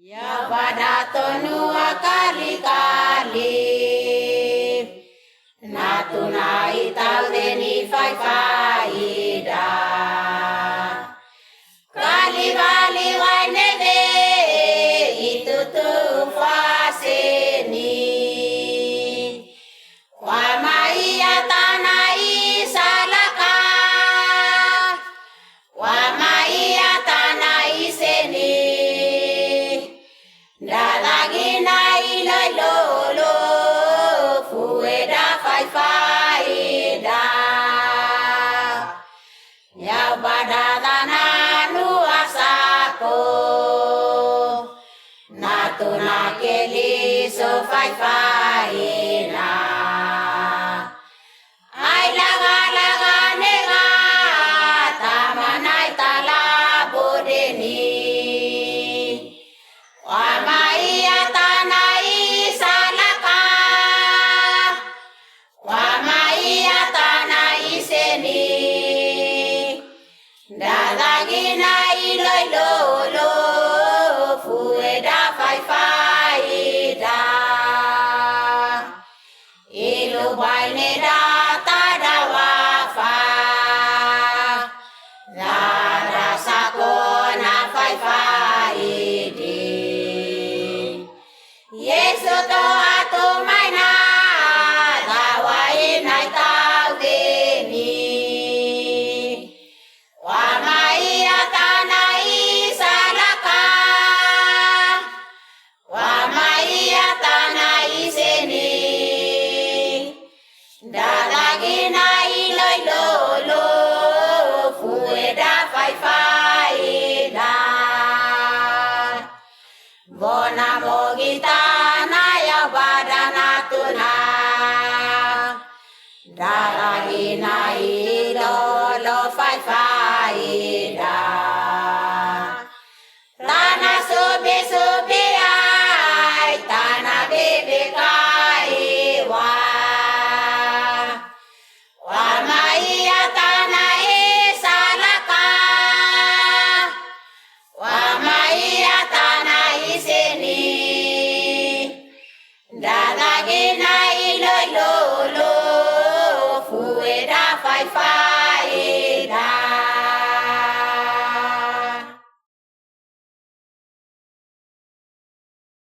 Ya badatonu kali-kali natuna itau deni faida kali-kali wanede itu tu faseni wamaiya tanai salaka wamaiya tanai seni Dadagina ilo lolo fueda faida ya badadana nuasako natuna keli so faida ai laga nega tamanai talabodeni Wamaiya tanai salaka Wamaiya tanai seni Dadagina iloi lolo fueda faida Ilu baine data dawafa Dada sakona faida Yesu to atu maina dawai nai tau deni wamaiya tanai salaka wamaiya tanai seni dadagina iloi lolo fueda faida bona mogita